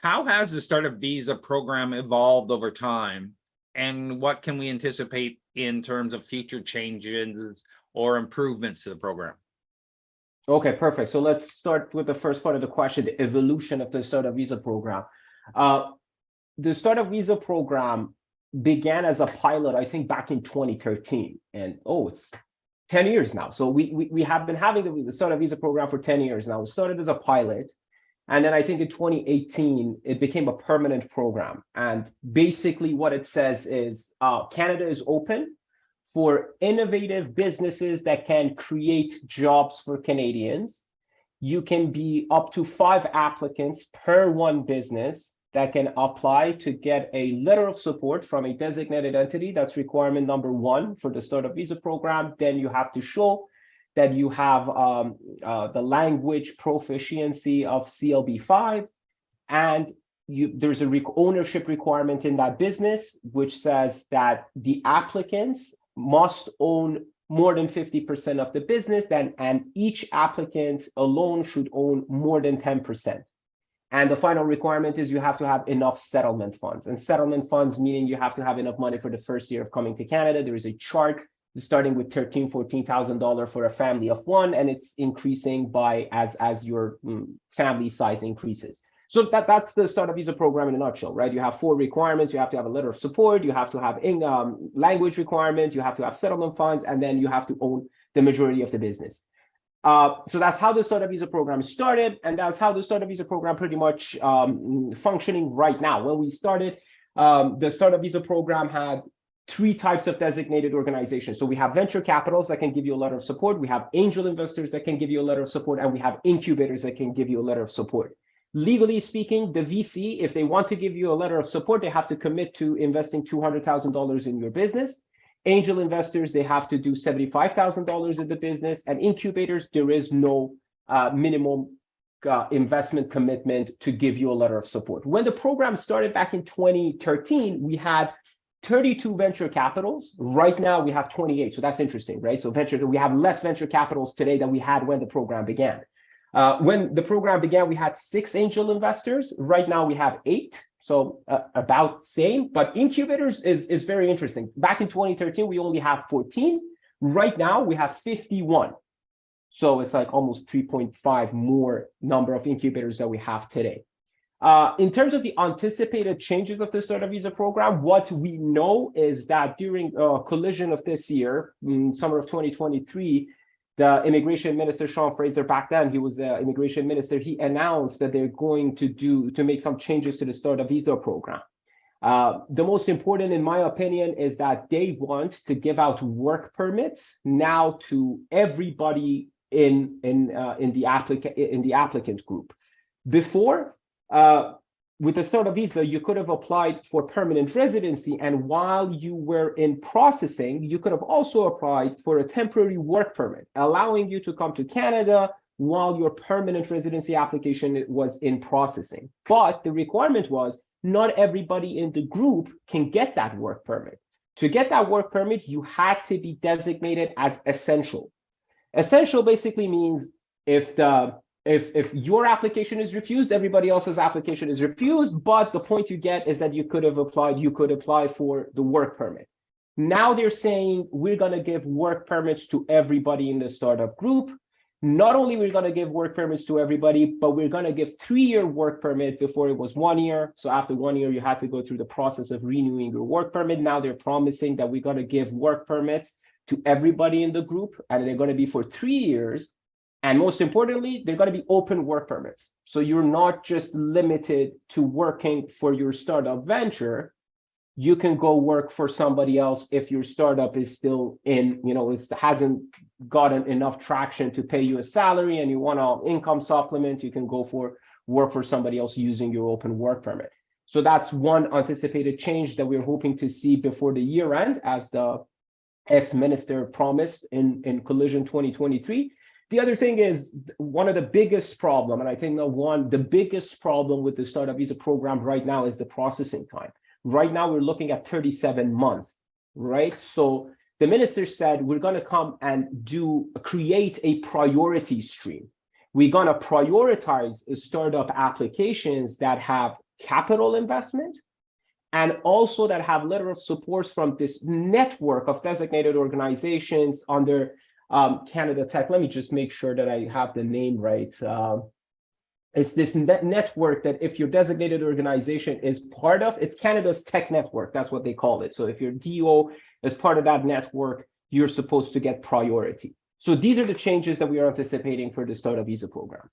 how has the startup visa program evolved over time, and what can we anticipate in terms of future changes or improvements to the program? Okay, perfect. So let's start with the first part of the question, the evolution of the startup visa program. The startup visa program began as a pilot, I think, back in 2013, and it's 10 years now. So we have been having the startup visa program for 10 years now. It started as a pilot, and then I think in 2018 it became a permanent program. And basically what it says is Canada is open for innovative businesses that can create jobs for Canadians. You can be up to 5 applicants per one business that can apply to get a letter of support from a designated entity. That's requirement number 1 for the startup visa program. Then you have to show that you have the language proficiency of CLB5, and there's a ownership requirement in that business, which says that the applicants must own more than 50% of the business, and each applicant alone should own more than 10%. And the final requirement is you have to have enough settlement funds. And settlement funds meaning you have to have enough money for the first year of coming to Canada. There is a chart starting with $14,000 for a family of 1, and it's increasing by as your family size increases. So that's the startup visa program in a nutshell, right? You have 4 requirements. You have to have a letter of support. You have to have language requirement. You have to have settlement funds, and then you have to own the majority of the business. So that's how the startup visa program started, and that's how the startup visa program pretty much functioning right now. When we started, the startup visa program had 3 types of designated organizations. So we have venture capitals that can give you a letter of support. We have angel investors that can give you a letter of support, and we have incubators that can give you a letter of support. Legally speaking, the VC, if they want to give you a letter of support, they have to commit to investing $200,000 in your business. Angel investors, they have to do $75,000 in the business. And incubators, there is no minimum investment commitment to give you a letter of support. When the program started back in 2013, we had 32 venture capitals. Right now, we have 28. So that's interesting, right? So we have less venture capitals today than we had when the program began. When the program began, we had 6 angel investors. Right now, we have 8. So about same, but incubators is very interesting. Back in 2013, we only have 14. Right now, we have 51. So it's like almost 3.5 more number of incubators that we have today. In terms of the anticipated changes of the startup visa program, what we know is that during collision of this year, summer of 2023, the immigration minister, Sean Fraser, back then, he was the immigration minister, he announced that they're going to make some changes to the startup visa program. The most important, in my opinion, is that they want to give out work permits now to everybody in the applicant group. Before, with the startup visa, you could have applied for permanent residency, and while you were in processing, you could have also applied for a temporary work permit, allowing you to come to Canada while your permanent residency application was in processing. But the requirement was not everybody in the group can get that work permit. To get that work permit, you had to be designated as essential. Essential basically means if your application is refused, everybody else's application is refused, but the point you get is that you could apply for the work permit. Now they're saying we're going to give work permits to everybody in the startup group. Not only we're going to give work permits to everybody, but we're going to give 3-year work permit. Before it was 1 year. So after 1 year, you had to go through the process of renewing your work permit. Now they're promising that we're going to give work permits to everybody in the group, and they're going to be for 3 years. And most importantly, they're going to be open work permits. So you're not just limited to working for your startup venture. You can go work for somebody else if your startup is still hasn't gotten enough traction to pay you a salary and you want an income supplement. You can go work for somebody else using your open work permit. So that's one anticipated change that we're hoping to see before the year end, as the ex-minister promised in Collision 2023. The other thing is one of the biggest problem, and I think the biggest problem with the startup visa program right now is the processing time. Right now, we're looking at 37 months, right? So the minister said, we're going to come and create a priority stream. We're going to prioritize startup applications that have capital investment, and also that have letter of supports from this network of designated organizations under Canada Tech. Let me just make sure that I have the name right. It's this network that if your designated organization is part of, it's Canada's Tech Network. That's what they call it. So if your DO is part of that network, you're supposed to get priority. So these are the changes that we are anticipating for the startup visa program.